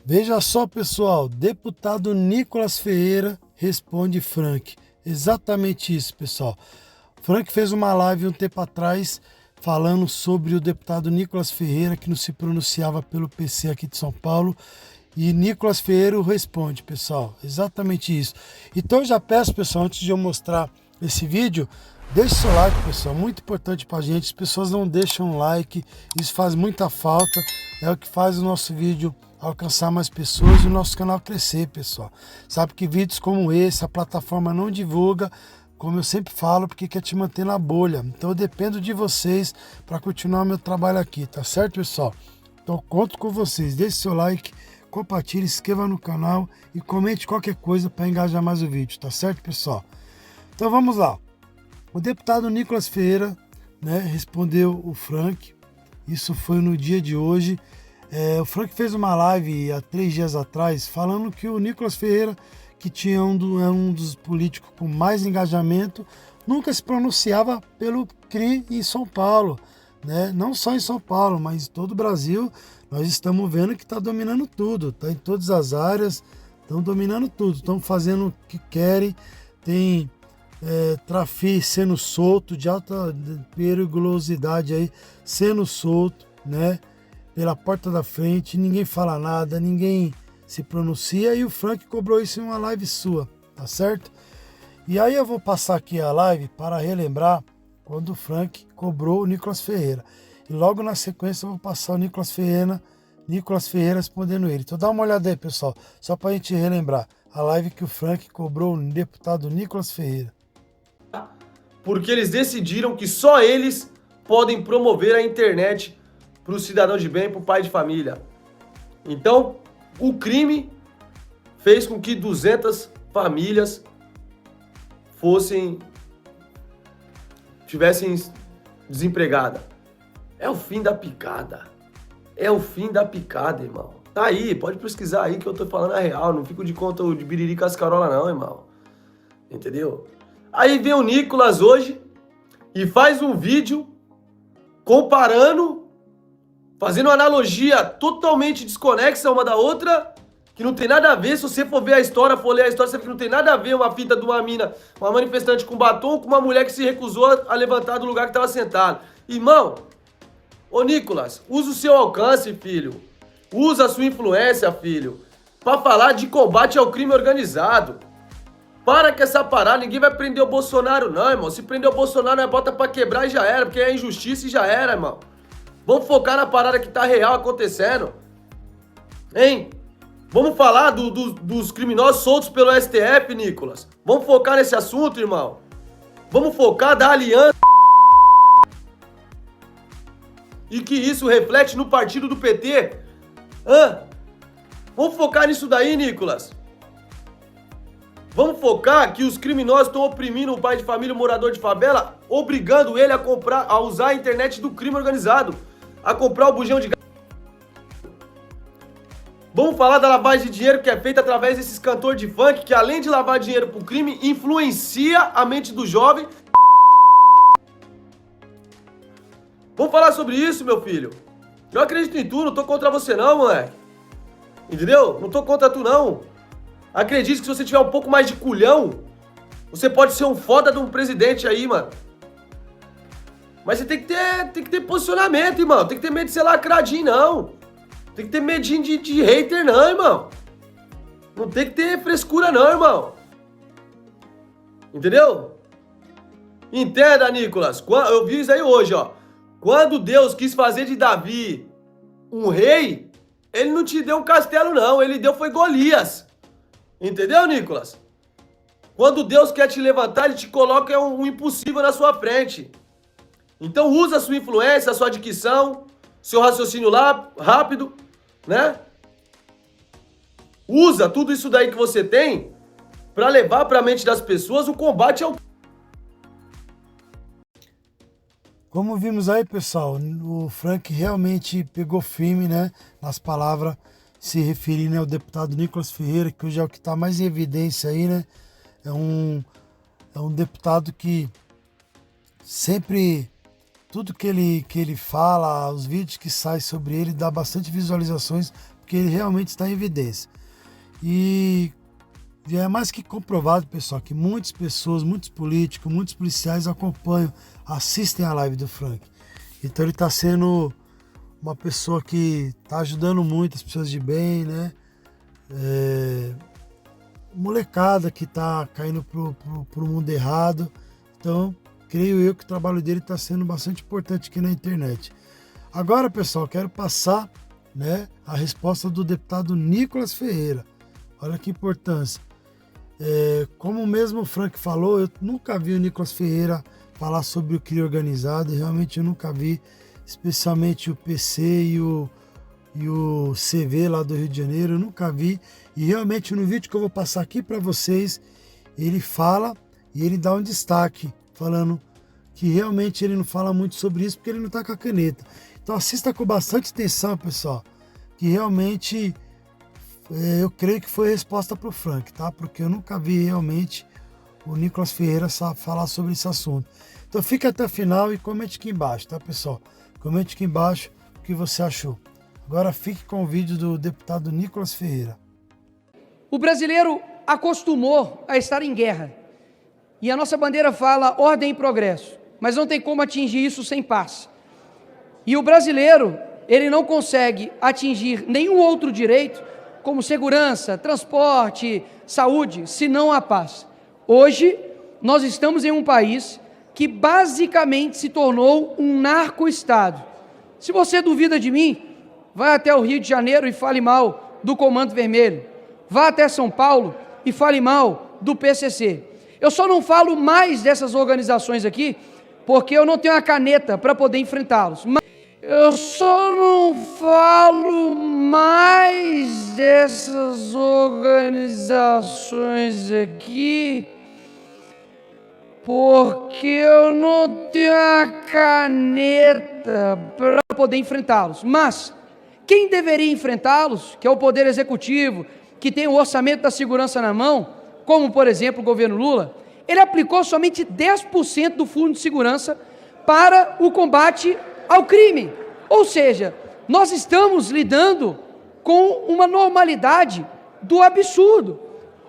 Veja só, pessoal, deputado Nicolas Ferreira responde Frank. Exatamente isso, pessoal. Frank fez uma live um tempo atrás falando sobre o deputado Nicolas Ferreira, que não se pronunciava pelo PC aqui de São Paulo. E Nicolas Ferreira responde, pessoal. Exatamente isso. Então eu já peço, pessoal, antes de eu mostrar esse vídeo, deixe seu like, pessoal. Muito importante pra gente. As pessoas não deixam like. Isso faz muita falta. É o que faz o nosso vídeo alcançar mais pessoas e o nosso canal crescer, pessoal. Sabe que vídeos como esse a plataforma não divulga, como eu sempre falo, porque quer te manter na bolha. Então eu dependo de vocês para continuar meu trabalho aqui, tá certo, pessoal? Então conto com vocês. Deixe seu like, compartilhe, se inscreva no canal e comente qualquer coisa para engajar mais o vídeo, tá certo, pessoal? Então vamos lá. O deputado Nicolas Ferreira, né, respondeu o Frank. Isso foi no dia de hoje. O Frank fez uma live há 3 dias atrás falando que o Nicolas Ferreira, que tinha é um dos políticos com mais engajamento, nunca se pronunciava pelo CRI em São Paulo, né? Não só em São Paulo, mas em todo o Brasil. Nós estamos vendo que está dominando tudo, está em todas as áreas, estão dominando tudo, estão fazendo o que querem, tem trafique sendo solto, de alta periculosidade aí, sendo solto, né? Pela porta da frente, ninguém fala nada, ninguém se pronuncia, e o Frank cobrou isso em uma live sua, tá certo? E aí eu vou passar aqui a live para relembrar quando o Frank cobrou o Nicolas Ferreira. E logo na sequência eu vou passar o Nicolas Ferreira respondendo ele. Então dá uma olhada aí, pessoal, só para a gente relembrar a live que o Frank cobrou o deputado Nicolas Ferreira. Porque eles decidiram que só eles podem promover a internet para o cidadão de bem, para o pai de família. Então, o crime fez com que 200 famílias tivessem desempregadas. É o fim da picada. É o fim da picada, irmão. Tá aí, pode pesquisar aí que eu tô falando a real. Não fico de conta de biriri cascarola não, irmão. Entendeu? Aí vem o Nicolas hoje e faz um vídeo comparando, fazendo uma analogia totalmente desconexa uma da outra, que não tem nada a ver. Se você for ver a história, for ler a história, você vê que não tem nada a ver uma fita de uma mina, uma manifestante com batom, com uma mulher que se recusou a levantar do lugar que estava sentado. Irmão, ô Nicolas, usa o seu alcance, filho. Usa a sua influência, filho, pra falar de combate ao crime organizado. Para com essa parada, ninguém vai prender o Bolsonaro não, irmão. Se prender o Bolsonaro, é bota pra quebrar e já era, porque é injustiça e já era, irmão. Vamos focar na parada que tá real acontecendo. Hein? Vamos falar dos criminosos soltos pelo STF, Nicolas. Vamos focar nesse assunto, irmão. Vamos focar da aliança. E que isso reflete no partido do PT. Vamos focar nisso daí, Nicolas. Vamos focar que os criminosos estão oprimindo o pai de família, o morador de favela, obrigando ele a usar a internet do crime organizado, a comprar o bujão de gás. Vamos falar da lavagem de dinheiro que é feita através desses cantores de funk, que além de lavar dinheiro pro crime, influencia a mente do jovem. Vamos falar sobre isso, meu filho. Eu acredito em tu, não tô contra você não, moleque. Entendeu? Não tô contra tu não. Acredite que se você tiver um pouco mais de culhão, você pode ser um foda de um presidente aí, mano. Mas você tem que ter posicionamento, irmão. Tem que ter medo de ser lacradinho, não. Tem que ter medinho de hater, não, irmão. Não tem que ter frescura, não, irmão. Entendeu? Entenda, Nicolas. Eu vi isso aí hoje, ó. Quando Deus quis fazer de Davi um rei, ele não te deu um castelo, não. Ele deu foi Golias. Entendeu, Nicolas? Quando Deus quer te levantar, ele te coloca um impossível na sua frente. Então usa a sua influência, a sua dicção, seu raciocínio lá, rápido, né? Usa tudo isso daí que você tem para levar para a mente das pessoas o combate ao... Como vimos aí, pessoal, o Frank realmente pegou firme, né, nas palavras, se referindo ao deputado Nicolas Ferreira, que hoje é o que está mais em evidência aí, né? É um deputado que sempre, tudo que ele fala, os vídeos que saem sobre ele, dá bastante visualizações porque ele realmente está em evidência. E é mais que comprovado, pessoal, que muitas pessoas, muitos políticos, muitos policiais acompanham, assistem a live do Frank. Então ele está sendo uma pessoa que está ajudando muito as pessoas de bem, né? Molecada que está caindo pro mundo errado. Então, creio eu que o trabalho dele está sendo bastante importante aqui na internet. Agora, pessoal, quero passar, né, a resposta do deputado Nicolas Ferreira. Olha que importância. Como mesmo o Frank falou, eu nunca vi o Nicolas Ferreira falar sobre o crime organizado. Realmente eu nunca vi, especialmente o PC e o CV lá do Rio de Janeiro, eu nunca vi. E realmente no vídeo que eu vou passar aqui para vocês, ele fala e ele dá um destaque, falando que realmente ele não fala muito sobre isso porque ele não está com a caneta. Então assista com bastante atenção, pessoal, que realmente eu creio que foi a resposta para o Frank, tá? Porque eu nunca vi realmente o Nicolas Ferreira falar sobre esse assunto. Então fica até o final e comente aqui embaixo, tá, pessoal? Comente aqui embaixo o que você achou. Agora fique com o vídeo do deputado Nicolas Ferreira. O brasileiro acostumou a estar em guerra. E a nossa bandeira fala ordem e progresso. Mas não tem como atingir isso sem paz. E o brasileiro, ele não consegue atingir nenhum outro direito, como segurança, transporte, saúde, senão a paz. Hoje, nós estamos em um país que basicamente se tornou um narco-estado. Se você duvida de mim, vai até o Rio de Janeiro e fale mal do Comando Vermelho. Vá até São Paulo e fale mal do PCC. Eu só não falo mais dessas organizações aqui, porque eu não tenho a caneta para poder enfrentá-los. Eu só não falo mais dessas organizações aqui, porque eu não tenho a caneta para poder enfrentá-los. Mas quem deveria enfrentá-los, que é o Poder Executivo, que tem o orçamento da segurança na mão, como, por exemplo, o governo Lula, ele aplicou somente 10% do Fundo de Segurança para o combate ao crime. Ou seja, nós estamos lidando com uma normalidade do absurdo,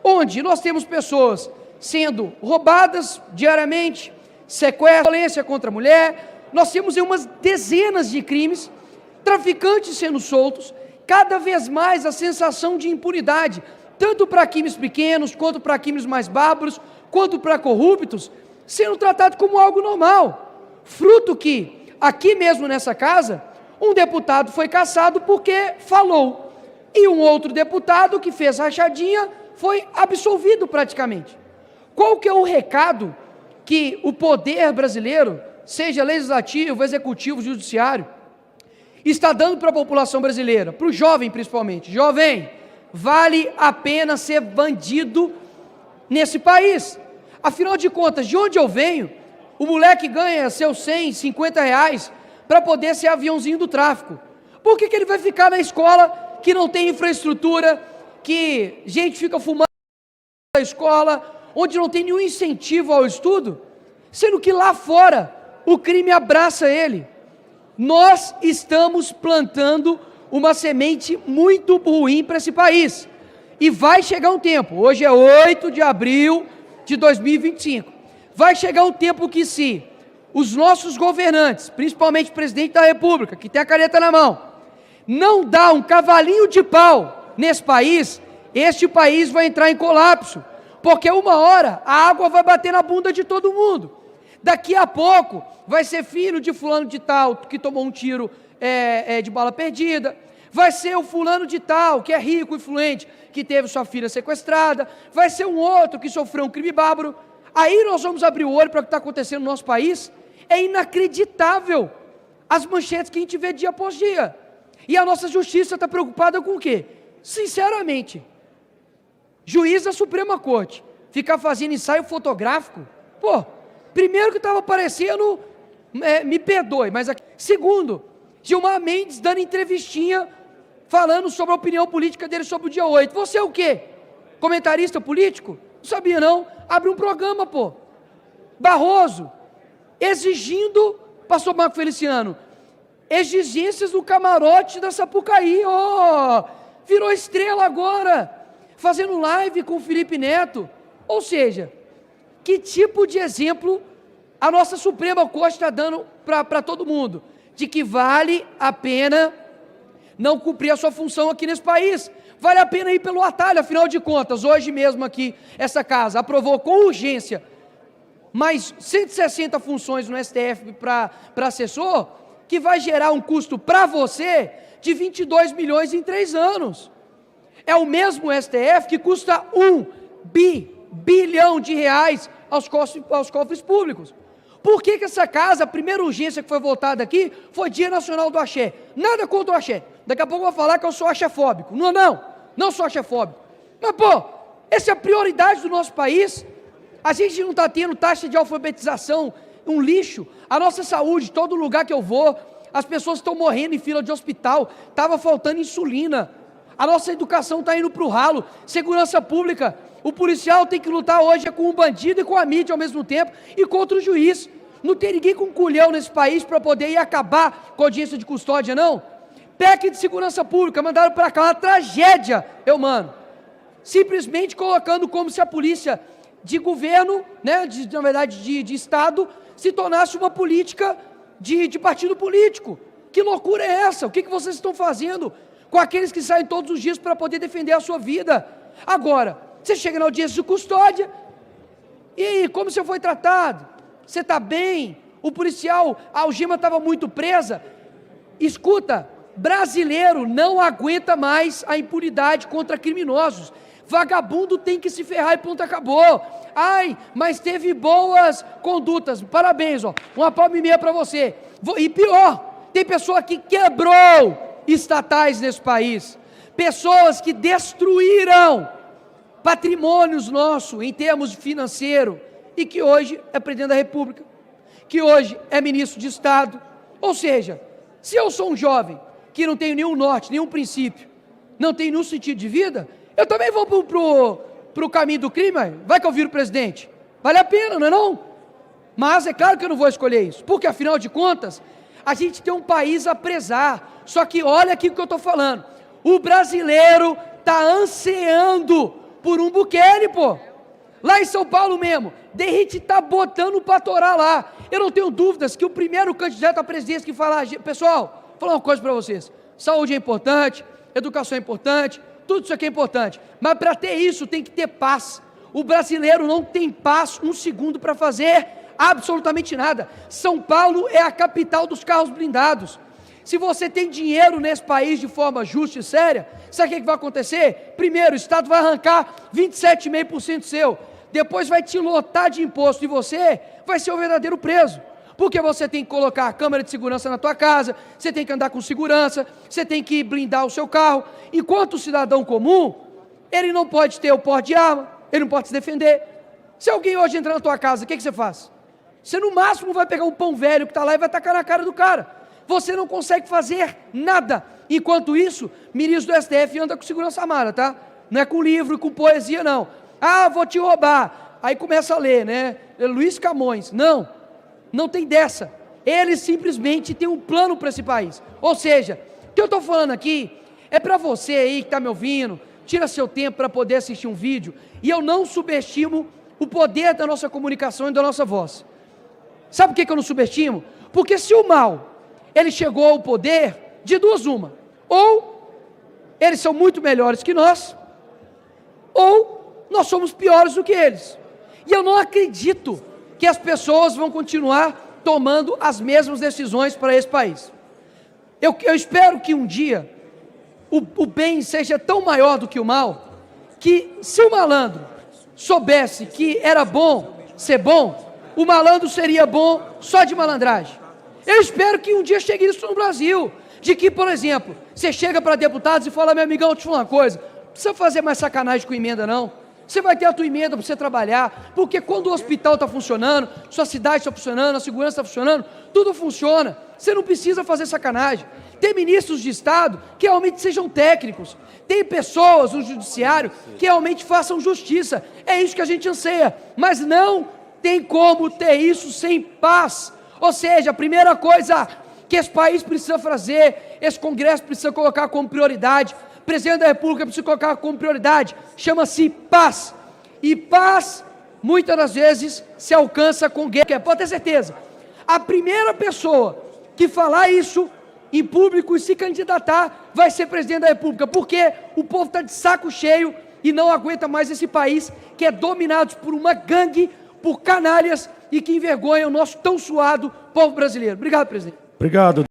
onde nós temos pessoas sendo roubadas diariamente, sequestro, violência contra a mulher, nós temos umas dezenas de crimes, traficantes sendo soltos, cada vez mais a sensação de impunidade, tanto para crimes pequenos, quanto para crimes mais bárbaros, quanto para corruptos, sendo tratado como algo normal. Fruto que, aqui mesmo nessa casa, um deputado foi cassado porque falou, e um outro deputado que fez rachadinha foi absolvido praticamente. Qual que é o recado que o poder brasileiro, seja legislativo, executivo, judiciário, está dando para a população brasileira, para o jovem principalmente? Jovem, vale a pena ser bandido nesse país. Afinal de contas, de onde eu venho, o moleque ganha seus 100, 50 reais para poder ser aviãozinho do tráfico. Por que ele vai ficar na escola que não tem infraestrutura, que gente fica fumando na escola, onde não tem nenhum incentivo ao estudo, sendo que lá fora o crime abraça ele? Nós estamos plantando uma semente muito ruim para esse país. E vai chegar um tempo, hoje é 8 de abril de 2025, vai chegar um tempo que se os nossos governantes, principalmente o presidente da República, que tem a caneta na mão, não dá um cavalinho de pau nesse país, este país vai entrar em colapso, porque uma hora a água vai bater na bunda de todo mundo. Daqui a pouco vai ser filho de fulano de tal que tomou um tiro de bala perdida, vai ser o fulano de tal que é rico, influente, que teve sua filha sequestrada, vai ser um outro que sofreu um crime bárbaro. Aí nós vamos abrir o olho para o que está acontecendo no nosso país. É inacreditável as manchetes que a gente vê dia após dia. E a nossa justiça está preocupada com o quê? Sinceramente, juiz da Suprema Corte ficar fazendo ensaio fotográfico, primeiro que estava aparecendo, me perdoe, mas aqui. Segundo, Gilmar Mendes dando entrevistinha, falando sobre a opinião política dele sobre o dia 8. Você é o quê? Comentarista político? Não sabia não. Abre um programa, Barroso, exigindo, pastor Marco Feliciano, exigências do camarote da Sapucaí. virou estrela agora, fazendo live com o Felipe Neto. Ou seja, que tipo de exemplo a nossa Suprema Corte está dando para todo mundo? De que vale a pena não cumprir a sua função aqui nesse país. Vale a pena ir pelo atalho, afinal de contas, hoje mesmo aqui, essa casa aprovou com urgência mais 160 funções no STF para assessor, que vai gerar um custo para você de 22 milhões em 3 anos. É o mesmo STF que custa 1 bilhão de reais aos cofres públicos. Por que essa casa, a primeira urgência que foi votada aqui, foi Dia Nacional do Axé? Nada contra o axé. Daqui a pouco eu vou falar que eu sou axéfóbico. Não sou axéfóbico. Mas, essa é a prioridade do nosso país. A gente não está tendo taxa de alfabetização, um lixo. A nossa saúde, todo lugar que eu vou, as pessoas estão morrendo em fila de hospital, estava faltando insulina. A nossa educação está indo para o ralo. Segurança pública, o policial tem que lutar hoje com o bandido e com a mídia ao mesmo tempo, e contra o juiz. Não tem ninguém com culhão nesse país para poder ir acabar com a audiência de custódia, não. PEC de segurança pública, mandaram para cá, uma tragédia, simplesmente colocando como se a polícia de governo, na verdade de Estado, se tornasse uma política de partido político. Que loucura é essa? O que vocês estão fazendo com aqueles que saem todos os dias para poder defender a sua vida? Agora, você chega na audiência de custódia, e aí, como você foi tratado? Você está bem? O policial, a algema estava muito presa. Escuta, brasileiro não aguenta mais a impunidade contra criminosos. Vagabundo tem que se ferrar e ponto, acabou. Ai, mas teve boas condutas, parabéns, uma palma e meia para você. E pior, tem pessoa que quebrou estatais nesse país, pessoas que destruíram patrimônios nossos em termos financeiro, e que hoje é presidente da República, que hoje é ministro de Estado. Ou seja, se eu sou um jovem que não tenho nenhum norte, nenhum princípio, não tenho nenhum sentido de vida, eu também vou para o caminho do crime. Vai que eu viro presidente, vale a pena, não é não? Mas é claro que eu não vou escolher isso, porque afinal de contas, a gente tem um país a prezar. Só que olha aqui o que eu estou falando, o brasileiro está ansiando por um Bukele, lá em São Paulo mesmo, Derrite está botando para torar lá. Eu não tenho dúvidas que o primeiro candidato à presidência que falar, pessoal, vou falar uma coisa para vocês, saúde é importante, educação é importante, tudo isso aqui é importante, mas para ter isso tem que ter paz. O brasileiro não tem paz um segundo para fazer absolutamente nada. São Paulo é a capital dos carros blindados. Se você tem dinheiro nesse país de forma justa e séria, sabe o que vai acontecer? Primeiro, o Estado vai arrancar 27,5% seu, depois vai te lotar de imposto e você vai ser o verdadeiro preso. Porque você tem que colocar a câmera de segurança na tua casa, você tem que andar com segurança, você tem que blindar o seu carro, enquanto o cidadão comum, ele não pode ter o porte de arma, ele não pode se defender. Se alguém hoje entrar na tua casa, o que você faz? Você no máximo vai pegar um pão velho que está lá e vai tacar na cara do cara. Você não consegue fazer nada. Enquanto isso, ministro do STF anda com segurança armada, tá? Não é com livro e com poesia, não. Ah, vou te roubar. Aí começa a ler, Luiz Camões. Não tem dessa. Ele simplesmente tem um plano para esse país. Ou seja, o que eu estou falando aqui é para você aí que está me ouvindo, tira seu tempo para poder assistir um vídeo, e eu não subestimo o poder da nossa comunicação e da nossa voz. Sabe por que eu não subestimo? Porque se o mal, ele chegou ao poder, de duas uma, ou eles são muito melhores que nós, ou nós somos piores do que eles. E eu não acredito que as pessoas vão continuar tomando as mesmas decisões para esse país. Eu espero que um dia o bem seja tão maior do que o mal, que se o malandro soubesse que era bom ser bom, o malandro seria bom só de malandragem. Eu espero que um dia chegue isso no Brasil, de que, por exemplo, você chega para deputados e fala, meu amigão, deixa eu te falar uma coisa, não precisa fazer mais sacanagem com emenda não, você vai ter a tua emenda para você trabalhar, porque quando o hospital está funcionando, sua cidade está funcionando, a segurança está funcionando, tudo funciona, você não precisa fazer sacanagem. Tem ministros de Estado que realmente sejam técnicos, tem pessoas no judiciário que realmente façam justiça, é isso que a gente anseia, mas não tem como ter isso sem paz. Ou seja, a primeira coisa que esse país precisa fazer, esse Congresso precisa colocar como prioridade, presidente da República precisa colocar como prioridade, chama-se paz. E paz, muitas das vezes, se alcança com guerra. Pode ter certeza, a primeira pessoa que falar isso em público e se candidatar vai ser presidente da República, porque o povo está de saco cheio e não aguenta mais esse país que é dominado por uma gangue, por canalhas e que envergonha o nosso tão suado povo brasileiro. Obrigado, presidente. Obrigado.